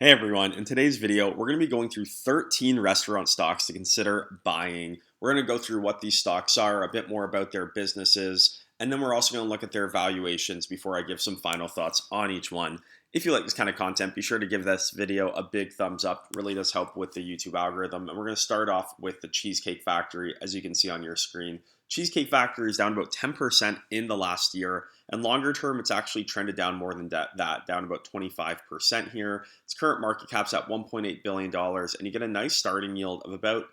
Hey everyone, in today's video, we're going to be going through 13 restaurant stocks to consider buying. We're going to go through what these stocks are, a bit more about their businesses, and then we're also going to look at their valuations before I give some final thoughts on each one. If you like this kind of content, be sure to give this video a big thumbs up. It really does help with the YouTube algorithm. And we're going to start off with the Cheesecake Factory, as you can see on your screen. Cheesecake Factory is down about 10% in the last year. And longer term, it's actually trended down more than that, down about 25% here. Its current market cap's at $1.8 billion, and you get a nice starting yield of about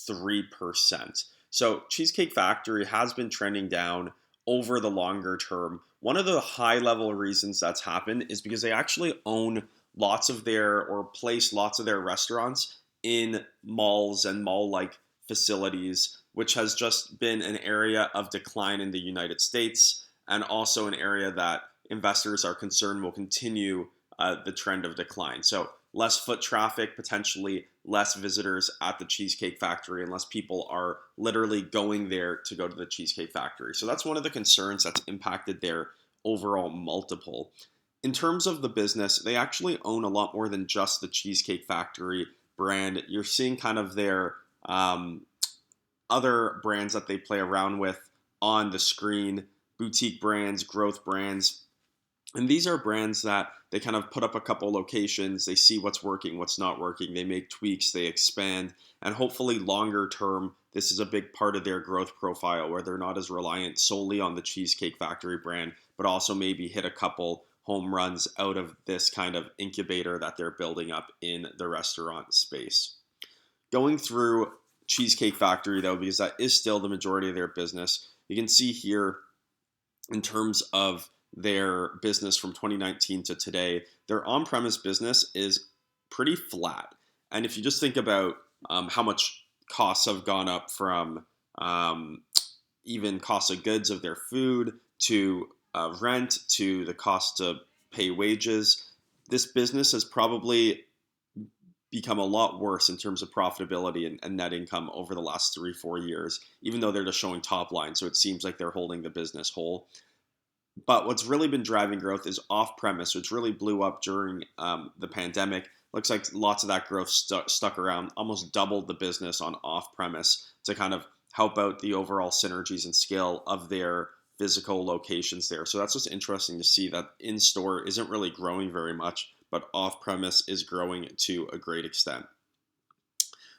3%. So Cheesecake Factory has been trending down over the longer term. One of the high level reasons that's happened is because they actually own lots of their, or place lots of their restaurants in malls and mall-like facilities, which has just been an area of decline in the United States, and also an area that investors are concerned will continue the trend of decline. So less foot traffic, potentially less visitors at the Cheesecake Factory, unless people are literally going there to go to the Cheesecake Factory. So that's one of the concerns that's impacted their overall multiple. In terms of the business, they actually own a lot more than just the Cheesecake Factory brand. You're seeing kind of their other brands that they play around with on the screen, boutique brands, growth brands. And these are brands that they kind of put up a couple locations, they see what's working, what's not working, they make tweaks, they expand, and hopefully longer term, this is a big part of their growth profile where they're not as reliant solely on the Cheesecake Factory brand, but also maybe hit a couple home runs out of this kind of incubator that they're building up in the restaurant space. Going through Cheesecake Factory though, because that is still the majority of their business, you can see here in terms of their business from 2019 to today, their on-premise business is pretty flat. And if you just think about how much costs have gone up from even cost of goods of their food to rent to the cost to pay wages, this business has probably become a lot worse in terms of profitability and net income over the last 3-4 years, even though they're just showing top line. So it seems like they're holding the business whole. But what's really been driving growth is off-premise, which really blew up during the pandemic. Looks like lots of that growth stuck around, almost doubled the business on off-premise to kind of help out the overall synergies and scale of their physical locations there. So that's just interesting to see that in-store isn't really growing very much, but off-premise is growing to a great extent.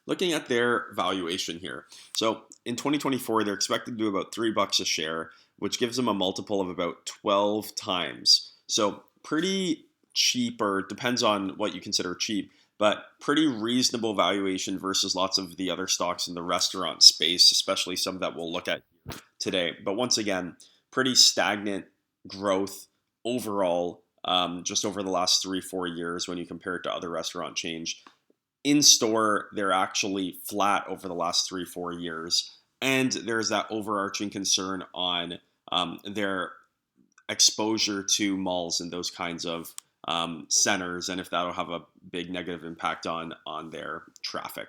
Looking at their valuation here. So in 2024, they're expected to do about $3 a share, which gives them a multiple of about 12 times. So pretty cheap, or depends on what you consider cheap, but pretty reasonable valuation versus lots of the other stocks in the restaurant space, especially some that we'll look at today. But once again, pretty stagnant growth overall, just over the last 3-4 years when you compare it to other restaurant chains. In store, they're actually flat over the last 3-4 years. And there's that overarching concern on their exposure to malls and those kinds of centers, and if that'll have a big negative impact on their traffic.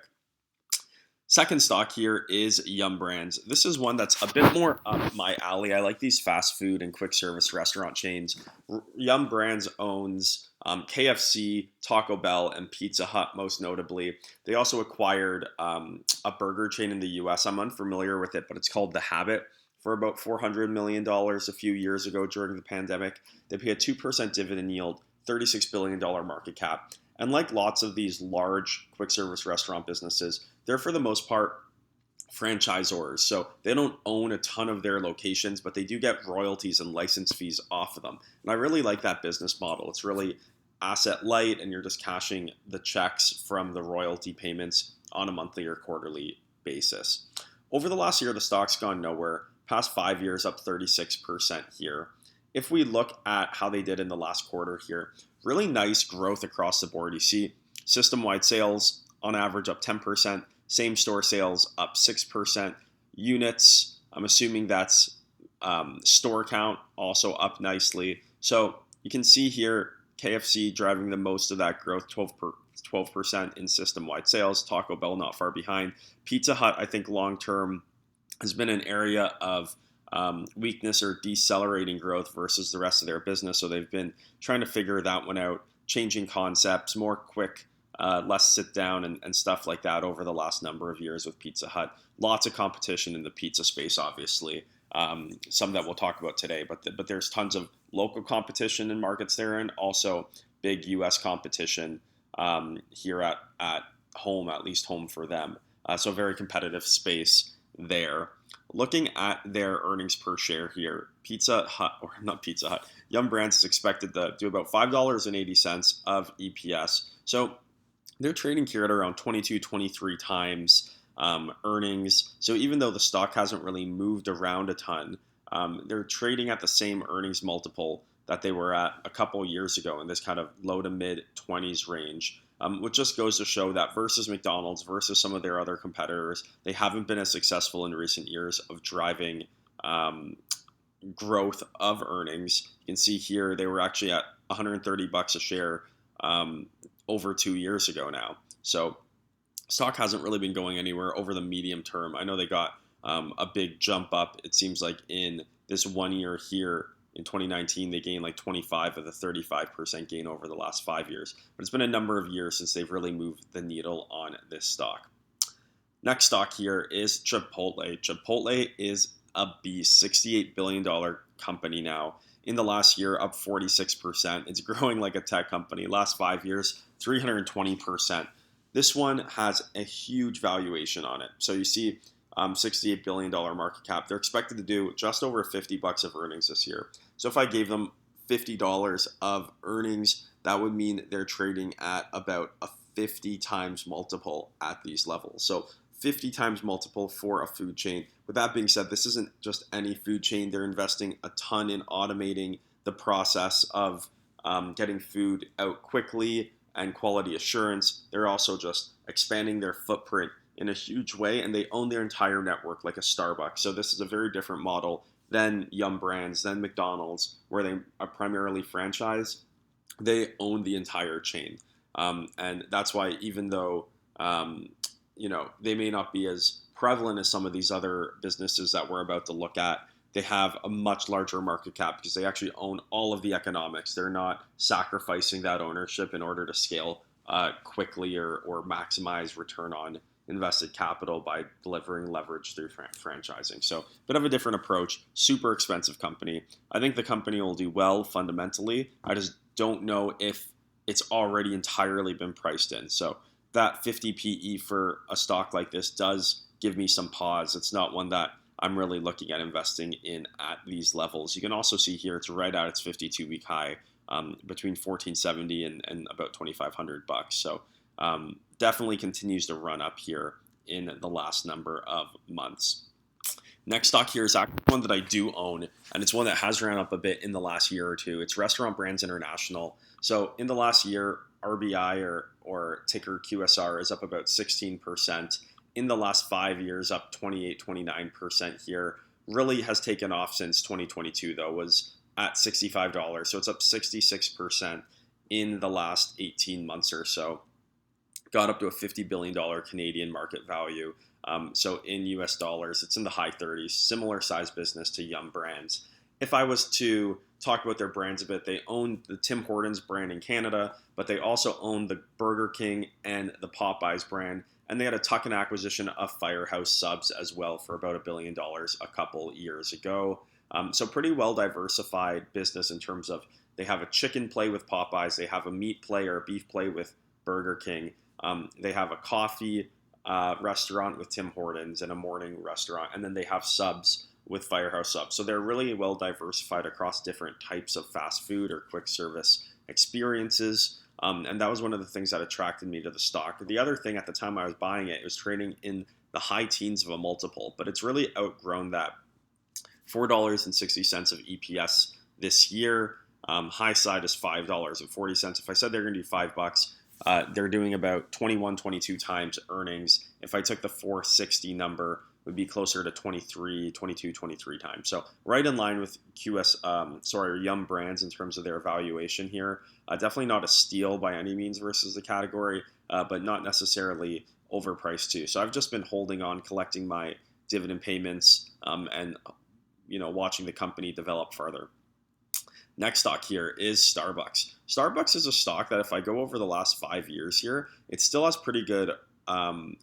Second stock here is Yum Brands. This is one that's a bit more up my alley. I like these fast food and quick service restaurant chains. Yum Brands owns KFC, Taco Bell, and Pizza Hut, most notably. They also acquired a burger chain in the US. I'm unfamiliar with it, but it's called The Habit, for about $400 million a few years ago during the pandemic. They pay a 2% dividend yield, $36 billion market cap. And like lots of these large quick service restaurant businesses, they're for the most part franchisors. So they don't own a ton of their locations, but they do get royalties and license fees off of them. And I really like that business model. It's really asset light, and you're just cashing the checks from the royalty payments on a monthly or quarterly basis. Over the last year, the stock's gone nowhere. Past 5 years, up 36% here. If we look at how they did in the last quarter here, really nice growth across the board. You see system-wide sales on average up 10%, same-store sales up 6%, units, I'm assuming that's store count, also up nicely. So you can see here KFC driving the most of that growth, 12% in system-wide sales. Taco Bell not far behind. Pizza Hut, I think long-term, has been an area of weakness or decelerating growth versus the rest of their business. So they've been trying to figure that one out. changing concepts, more quick, less sit down and stuff like that over the last number of years with Pizza Hut. Lots of competition in the pizza space, obviously. Some that we'll talk about today, but there's tons of local competition in markets they're in. Also, big U.S. competition here at home, at least home for them. So very competitive space there. Looking at their earnings per share here, Pizza Hut, or not Pizza Hut, Yum Brands is expected to do about $5.80 of EPS. So they're trading here at around 22, 23 times earnings. So even though the stock hasn't really moved around a ton, they're trading at the same earnings multiple that they were at a couple years ago in this kind of low to mid 20s range. Which just goes to show that versus McDonald's, versus some of their other competitors, they haven't been as successful in recent years of driving growth of earnings. You can see here they were actually at $130 a share over 2 years ago now. So stock hasn't really been going anywhere over the medium term. I know they got a big jump up, it seems like, in this 1 year here. In 2019, they gained like 25 of the 35% gain over the last 5 years. But it's been a number of years since they've really moved the needle on this stock. Next stock here is Chipotle. Chipotle is a beast, $68 billion company now. In the last year, up 46%. It's growing like a tech company. Last 5 years, 320%. This one has a huge valuation on it. So you see $68 billion market cap. They're expected to do just over $50 of earnings this year. So if I gave them $50 of earnings, that would mean they're trading at about a 50 times multiple at these levels. So 50 times multiple for a food chain. With that being said, this isn't just any food chain. They're investing a ton in automating the process of getting food out quickly and quality assurance. They're also just expanding their footprint in a huge way, and they own their entire network like a Starbucks. So this is a very different model than Yum Brands, than McDonald's, where they are primarily franchised. They own the entire chain. And that's why, even though they may not be as prevalent as some of these other businesses that we're about to look at, they have a much larger market cap because they actually own all of the economics. They're not sacrificing that ownership in order to scale quickly or maximize return on invested capital by delivering leverage through franchising. So a bit of a different approach. Super expensive company. I think the company will do well fundamentally. I just don't know if it's already entirely been priced in. So that 50 PE for a stock like this does give me some pause. It's not one that I'm really looking at investing in at these levels. You can also see here it's right at its 52-week high, between $14.70 and about $2,500. So definitely continues to run up here in the last number of months. Next stock here is actually one that I do own, and it's one that has ran up a bit in the last year or two. It's Restaurant Brands International. So in the last year, RBI or ticker QSR is up about 16%. In the last 5 years, up 28, 29% here. Really has taken off since 2022, though, was at $65. So it's up 66% in the last 18 months or so. Got up to a $50 billion Canadian market value. So in US dollars, it's in the high 30s, similar size business to Yum Brands. If I was to talk about their brands a bit, they own the Tim Hortons brand in Canada, but they also own the Burger King and the Popeyes brand. And they had a tuck-in acquisition of Firehouse Subs as well for about $1 billion a couple years ago. So pretty well diversified business in terms of they have a chicken play with Popeyes, they have a meat play or a beef play with Burger King, they have a coffee restaurant with Tim Hortons and a morning restaurant, and then they have subs with Firehouse Subs. So they're really well diversified across different types of fast food or quick service experiences. And that was one of the things that attracted me to the stock. The other thing at the time I was buying it, it was trading in the high teens of a multiple, but it's really outgrown that. $4.60 of EPS this year. High side is $5.40. If I said they're going to do $5, they're doing about 21, 22 times earnings. If I took the 460 number, it would be closer to 23 times. So right in line with Yum Brands in terms of their valuation here. Definitely not a steal by any means versus the category, but not necessarily overpriced too. So I've just been holding on, collecting my dividend payments, and watching the company develop further. Next stock here is Starbucks. Starbucks is a stock that if I go over the last 5 years here, it still has um,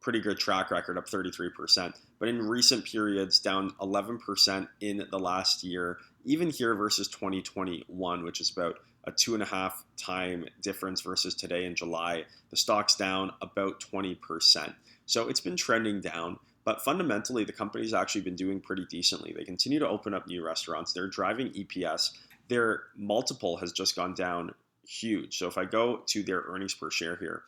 pretty good track record, up 33%. But in recent periods, down 11% in the last year, even here versus 2021, which is about a 2.5 time difference versus today in July. The stock's down about 20%. So it's been trending down. But fundamentally, the company's actually been doing pretty decently. They continue to open up new restaurants. They're driving EPS. Their multiple has just gone down huge. So if I go to their earnings per share here,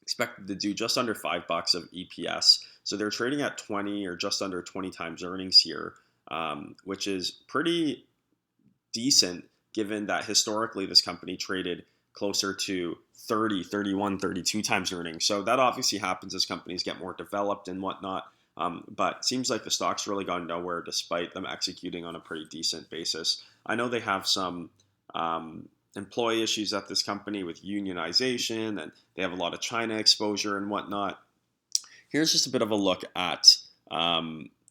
expected to do just under $5 of EPS. So they're trading at 20 or just under 20 times earnings here, which is pretty decent given that historically this company traded closer to 30, 31, 32 times earnings. So that obviously happens as companies get more developed and whatnot. But it seems like the stock's really gone nowhere despite them executing on a pretty decent basis. I know they have some employee issues at this company with unionization, and they have a lot of China exposure and whatnot. Here's just a bit of a look at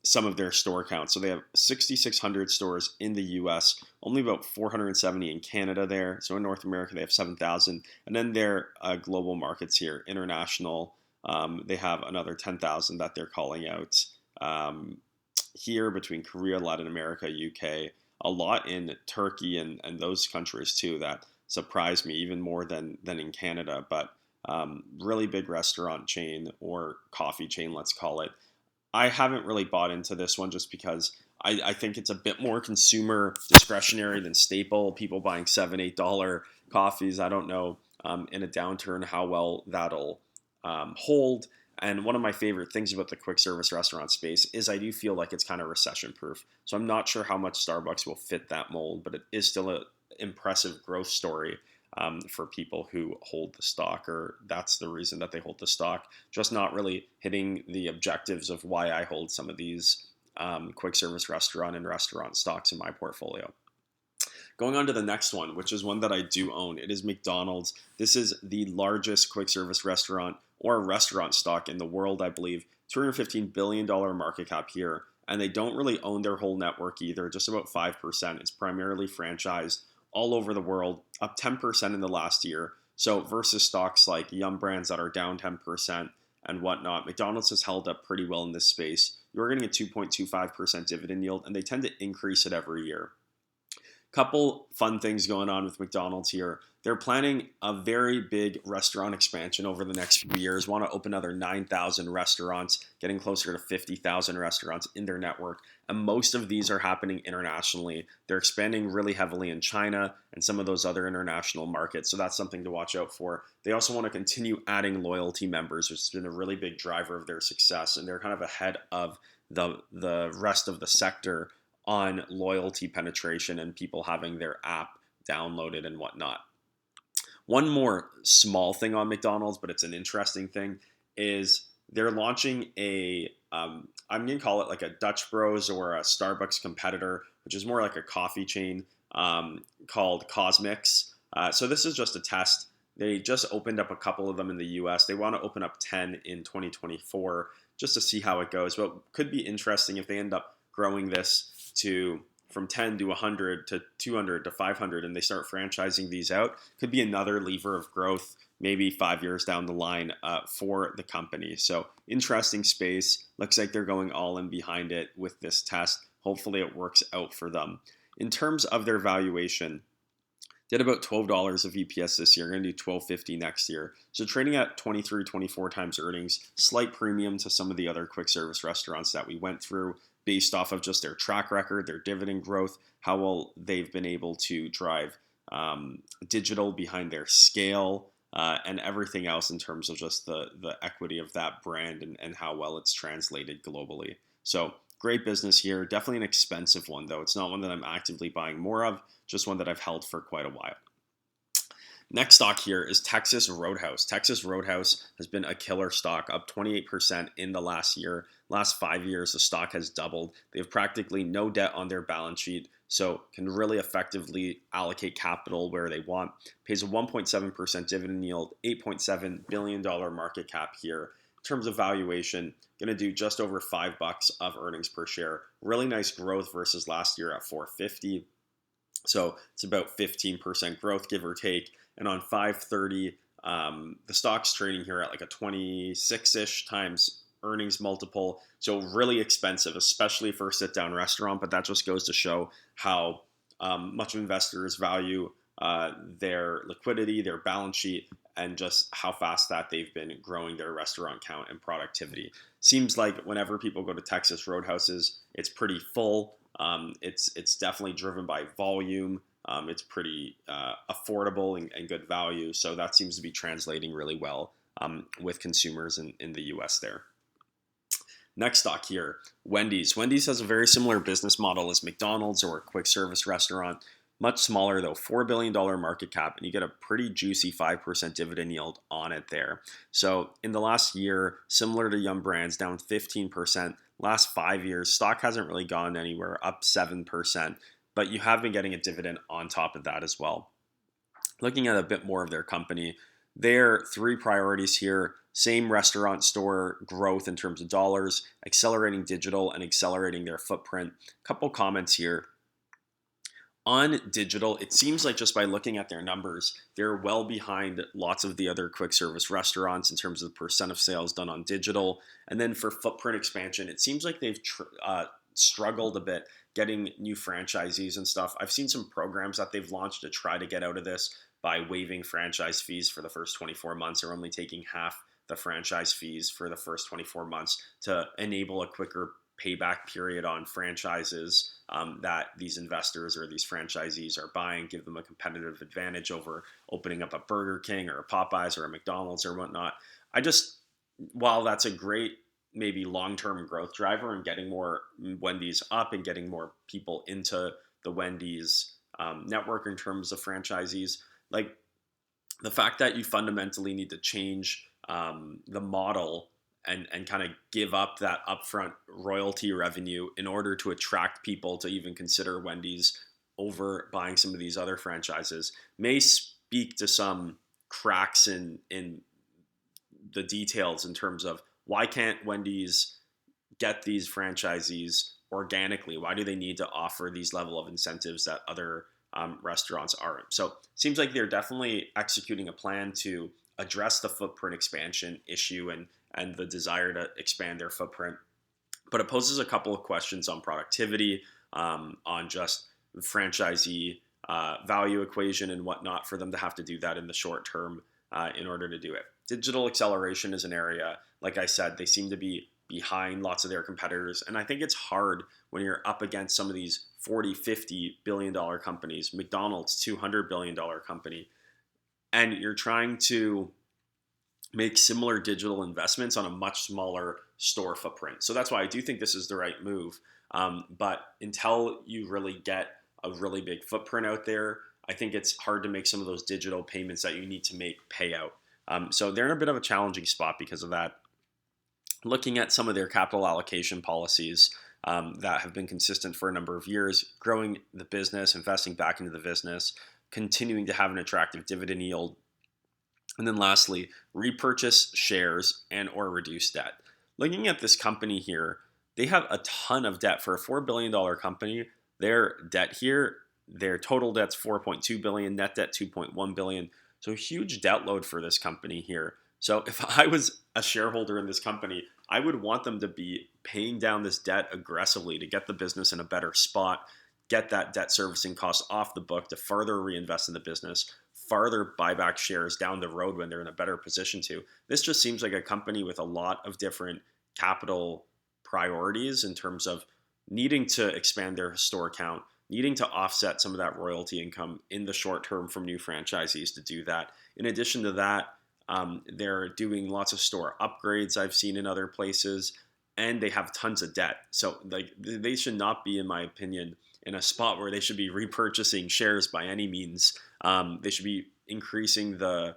some of their store counts. So they have 6,600 stores in the US, only about 470 in Canada there. So in North America, they have 7,000. And then their global markets here, international, they have another 10,000 that they're calling out here between Korea, Latin America, UK, a lot in Turkey and those countries too that surprised me even more than in Canada. But really big restaurant chain or coffee chain, let's call it. I haven't really bought into this one just because I think it's a bit more consumer discretionary than staple. People buying $7, $8 coffees. I don't know in a downturn how well that'll hold. And one of my favorite things about the quick service restaurant space is I do feel like it's kind of recession proof. So I'm not sure how much Starbucks will fit that mold, but it is still an impressive growth story for people who hold the stock, or that's the reason that they hold the stock, just not really hitting the objectives of why I hold some of these quick service restaurant and restaurant stocks in my portfolio. Going on to the next one, which is one that I do own. It is McDonald's. This is the largest quick service restaurant or restaurant stock in the world, I believe. $215 billion market cap here. And they don't really own their whole network either, just about 5%. It's primarily franchised all over the world, up 10% in the last year. So versus stocks like Yum Brands that are down 10% and whatnot, McDonald's has held up pretty well in this space. You're getting a 2.25% dividend yield, and they tend to increase it every year. Couple fun things going on with McDonald's here. They're planning a very big restaurant expansion over the next few years. Want to open another 9,000 restaurants, getting closer to 50,000 restaurants in their network. And most of these are happening internationally. They're expanding really heavily in China and some of those other international markets. So that's something to watch out for. They also want to continue adding loyalty members, which has been a really big driver of their success. And they're kind of ahead of the rest of the sector on loyalty penetration and people having their app downloaded and whatnot. One more small thing on McDonald's, but it's an interesting thing, is they're launching I'm going to call it like a Dutch Bros or a Starbucks competitor, which is more like a coffee chain called Cosmix. So this is just a test. They just opened up a couple of them in the US. They want to open up 10 in 2024 just to see how it goes. But could be interesting if they end up growing this to from 10 to 100 to 200 to 500 and they start franchising these out. Could be another lever of growth maybe 5 years down the line for the company. So interesting space. Looks like they're going all in behind it with this test. Hopefully it works out for them. In terms of their valuation, did about $12 of EPS this year. Going to do $12.50 next year. So trading at 23, 24 times earnings, slight premium to some of the other quick service restaurants that we went through, based off of just their track record, their dividend growth, how well they've been able to drive digital behind their scale, and everything else in terms of just the equity of that brand and how well it's translated globally. So great business here. Definitely an expensive one, though. It's not one that I'm actively buying more of, just one that I've held for quite a while. Next stock here is Texas Roadhouse. Texas Roadhouse has been a killer stock, up 28% in the last year. Last 5 years, the stock has doubled. They have practically no debt on their balance sheet, so can really effectively allocate capital where they want. Pays a 1.7% dividend yield, $8.7 billion market cap here. In terms of valuation, going to do just over $5 of earnings per share. Really nice growth versus last year at $4.50. So it's about 15% growth, give or take. And on 530, the stock's trading here at like a 26-ish times earnings multiple. So really expensive, especially for a sit-down restaurant. But that just goes to show how much investors value their liquidity, their balance sheet, and just how fast that they've been growing their restaurant count and productivity. Seems like whenever people go to Texas Roadhouses, it's pretty full. It's definitely driven by volume. It's pretty affordable and good value. So that seems to be translating really well with consumers in the US there. Next stock here, Wendy's. Wendy's has a very similar business model as McDonald's or a quick service restaurant. Much smaller though, $4 billion market cap, and you get a pretty juicy 5% dividend yield on it there. So in the last year, similar to Yum Brands, down 15%. Last 5 years, stock hasn't really gone anywhere, up 7%, but you have been getting a dividend on top of that as well. Looking at a bit more of their company, their three priorities here: same restaurant store growth in terms of dollars, accelerating digital, and accelerating their footprint. Couple comments here. On digital, it seems like just by looking at their numbers, they're well behind lots of the other quick service restaurants in terms of the percent of sales done on digital. And then for footprint expansion, it seems like they've struggled a bit getting new franchisees and stuff. I've seen some programs that they've launched to try to get out of this by waiving franchise fees for the first 24 months or only taking half the franchise fees for the first 24 months to enable a quicker payback period on franchises that these investors or these franchisees are buying, give them a competitive advantage over opening up a Burger King or a Popeyes or a McDonald's or whatnot. While that's a great maybe long-term growth driver and getting more Wendy's up and getting more people into the Wendy's network in terms of franchisees, like the fact that you fundamentally need to change the model and kind of give up that upfront royalty revenue in order to attract people to even consider Wendy's over buying some of these other franchises may speak to some cracks in the details in terms of why can't Wendy's get these franchisees organically? Why do they need to offer these level of incentives that other restaurants aren't? So it seems like they're definitely executing a plan to address the footprint expansion issue and the desire to expand their footprint. But it poses a couple of questions on productivity, on just the franchisee value equation and whatnot for them to have to do that in the short term in order to do it. Digital acceleration is an area, like I said, they seem to be behind lots of their competitors. And I think it's hard when you're up against some of these 40, $50 billion companies, McDonald's, $200 billion company, and you're trying to make similar digital investments on a much smaller store footprint. So that's why I do think this is the right move. But until you really get a really big footprint out there, I think it's hard to make some of those digital payments that you need to make pay out. So they're in a bit of a challenging spot because of that. Looking at some of their capital allocation policies that have been consistent for a number of years, growing the business, investing back into the business, continuing to have an attractive dividend yield, and then lastly, repurchase shares and or reduce debt. Looking at this company here, they have a ton of debt. For a $4 billion company, their debt here, their total debt's $4.2 billion, net debt $2.1 billion. So huge debt load for this company here. So if I was a shareholder in this company, I would want them to be paying down this debt aggressively to get the business in a better spot, get that debt servicing cost off the book to further reinvest in the business, farther buy back shares down the road when they're in a better position to. This just seems like a company with a lot of different capital priorities in terms of needing to expand their store count, needing to offset some of that royalty income in the short term from new franchisees to do that. In addition to that, they're doing lots of store upgrades I've seen in other places, and they have tons of debt. So like they should not be, in my opinion, in a spot where they should be repurchasing shares by any means. They should be increasing the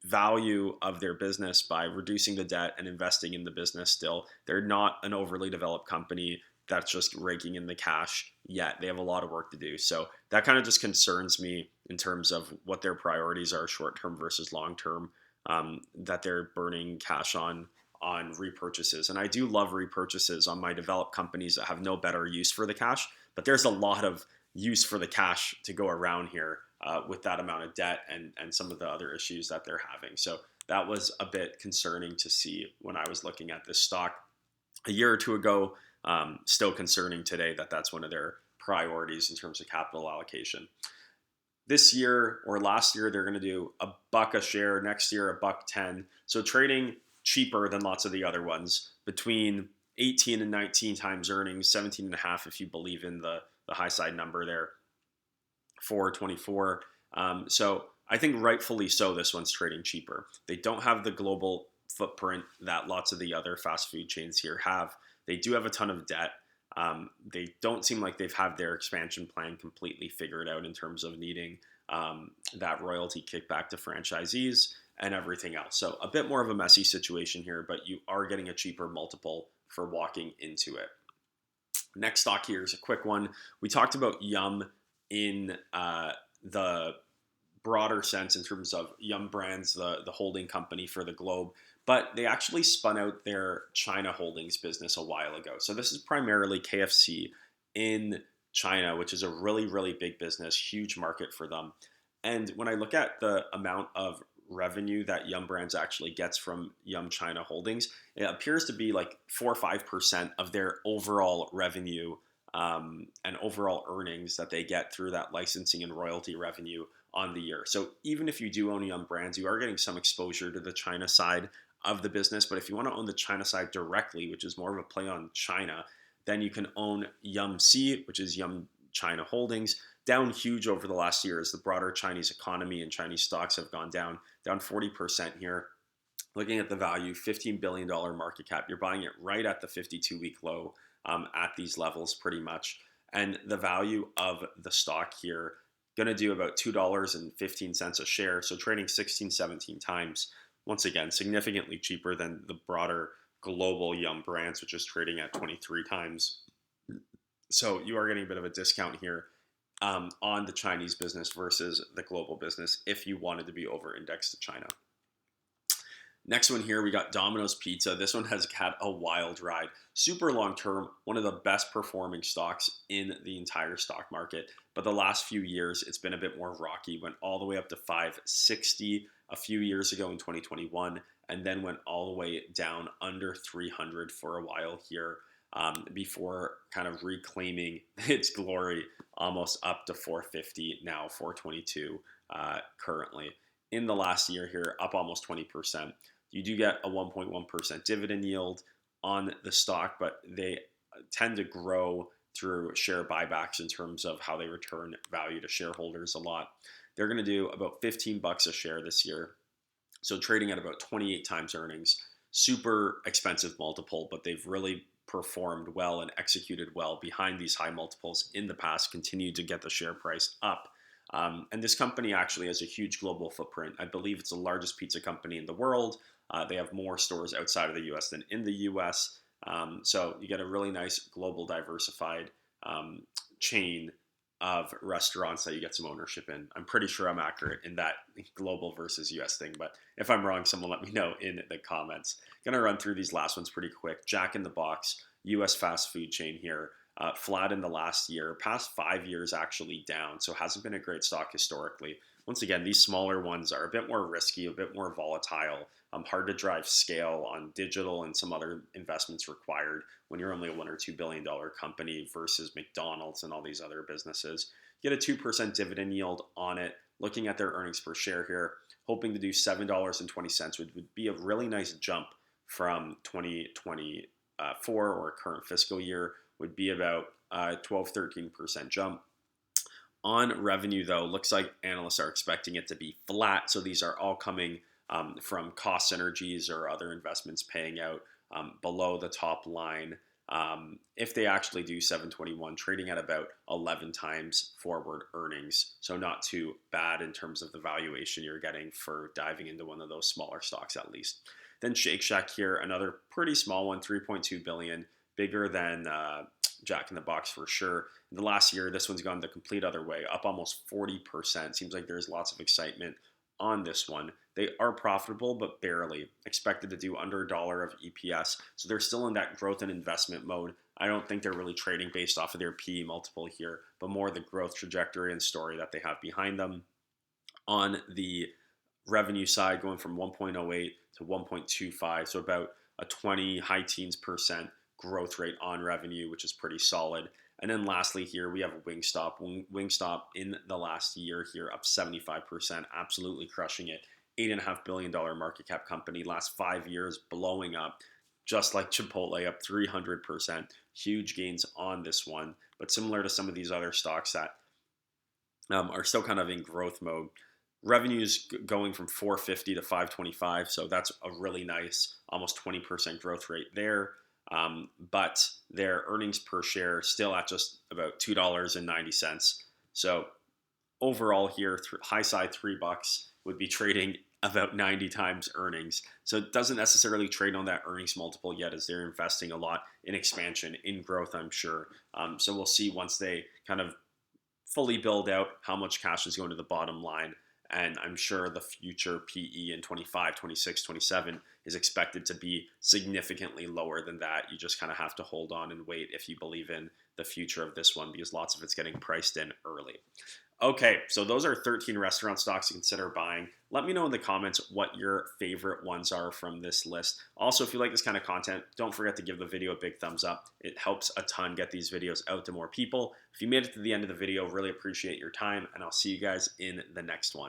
value of their business by reducing the debt and investing in the business still. They're not an overly developed company that's just raking in the cash yet. They have a lot of work to do. So that kind of just concerns me in terms of what their priorities are short-term versus long-term, that they're burning cash on repurchases. And I do love repurchases on my developed companies that have no better use for the cash. But there's a lot of use for the cash to go around here with that amount of debt and some of the other issues that they're having. So that was a bit concerning to see when I was looking at this stock a year or two ago. Still concerning today that that's one of their priorities in terms of capital allocation. This year or last year, they're going to do $1 a share. Next year, $1.10. So trading cheaper than lots of the other ones, between 18 and 19 times earnings, 17 and a half if you believe in the high side number there, 424. So I think rightfully so, this one's trading cheaper. They don't have the global footprint that lots of the other fast food chains here have. They do have a ton of debt. They don't seem like they've had their expansion plan completely figured out in terms of needing that royalty kickback to franchisees and everything else. So a bit more of a messy situation here, but you are getting a cheaper multiple for walking into it. Next stock here is a quick one. We talked about Yum in the broader sense in terms of Yum Brands, the holding company for the globe, but they actually spun out their China holdings business a while ago. So this is primarily KFC in China, which is a really, really big business, huge market for them. And when I look at the amount of revenue that Yum Brands actually gets from Yum China Holdings, it appears to be like 4 or 5% of their overall revenue and overall earnings that they get through that licensing and royalty revenue on the year. So even if you do own Yum Brands, you are getting some exposure to the China side of the business. But if you want to own the China side directly, which is more of a play on China, then you can own Yum C, which is Yum China Holdings, down huge over the last year as the broader Chinese economy and Chinese stocks have gone down 40% here. Looking at the value, $15 billion market cap, you're buying it right at the 52-week low at these levels pretty much. And the value of the stock here, going to do about $2.15 a share, so trading 16, 17 times. Once again, significantly cheaper than the broader global Yum Brands, which is trading at 23 times. So you are getting a bit of a discount here on the Chinese business versus the global business if you wanted to be over-indexed to China. Next one here, we got Domino's Pizza. This one has had a wild ride. Super long-term, one of the best performing stocks in the entire stock market. But the last few years, it's been a bit more rocky. Went all the way up to 560 a few years ago in 2021, and then went all the way down under 300 for a while here before kind of reclaiming its glory almost up to 450, now 422 currently. In the last year here, up almost 20%. You do get a 1.1% dividend yield on the stock, but they tend to grow through share buybacks in terms of how they return value to shareholders a lot. They're going to do about $15 a share this year. So trading at about 28 times earnings. Super expensive multiple, but they've really performed well and executed well behind these high multiples in the past, continued to get the share price up. And this company actually has a huge global footprint. I believe it's the largest pizza company in the world. They have more stores outside of the US than in the US. So you get a really nice global diversified chain of restaurants that you get some ownership in. I'm pretty sure I'm accurate in that global versus US thing, but if I'm wrong, someone let me know in the comments. Gonna run through these last ones pretty quick. Jack in the Box, US fast food chain here. Flat in the last year, past 5 years actually down, so hasn't been a great stock historically. Once again, these smaller ones are a bit more risky, a bit more volatile, hard to drive scale on digital and some other investments required when you're only a $1 or $2 billion company versus McDonald's and all these other businesses. Get a 2% dividend yield on it. Looking at their earnings per share here, hoping to do $7.20, which would be a really nice jump from 2024 or current fiscal year, would be about 12-13% jump. On revenue, though, looks like analysts are expecting it to be flat. So these are all coming from cost synergies or other investments paying out below the top line. If they actually do 721, trading at about 11 times forward earnings. So not too bad in terms of the valuation you're getting for diving into one of those smaller stocks at least. Then Shake Shack here, another pretty small one, 3.2 billion, bigger than Jack in the Box for sure. In the last year, this one's gone the complete other way, up almost 40%. Seems like there's lots of excitement on this one. They are profitable, but barely. Expected to do under $1 of EPS. So they're still in that growth and investment mode. I don't think they're really trading based off of their PE multiple here, but more the growth trajectory and story that they have behind them. On the revenue side, going from 1.08 to 1.25, so about a 20 high teens percent growth rate on revenue, which is pretty solid. And then lastly here, we have Wingstop. Wingstop in the last year here up 75%, absolutely crushing it. $8.5 billion market cap company, last 5 years blowing up, just like Chipotle, up 300%. Huge gains on this one, but similar to some of these other stocks that are still kind of in growth mode. Revenues going from 450 to 525, so that's a really nice, almost 20% growth rate there. But their earnings per share still at just about $2.90. So overall here, high side $3 would be trading about 90 times earnings. So it doesn't necessarily trade on that earnings multiple yet, as they're investing a lot in expansion, in growth, I'm sure. So we'll see once they kind of fully build out how much cash is going to the bottom line. And I'm sure the future PE in 25, 26, 27 is expected to be significantly lower than that. You just kind of have to hold on and wait if you believe in the future of this one, because lots of it's getting priced in early. Okay, so those are 13 restaurant stocks to consider buying. Let me know in the comments what your favorite ones are from this list. Also, if you like this kind of content, don't forget to give the video a big thumbs up. It helps a ton get these videos out to more people. If you made it to the end of the video, really appreciate your time, and I'll see you guys in the next one.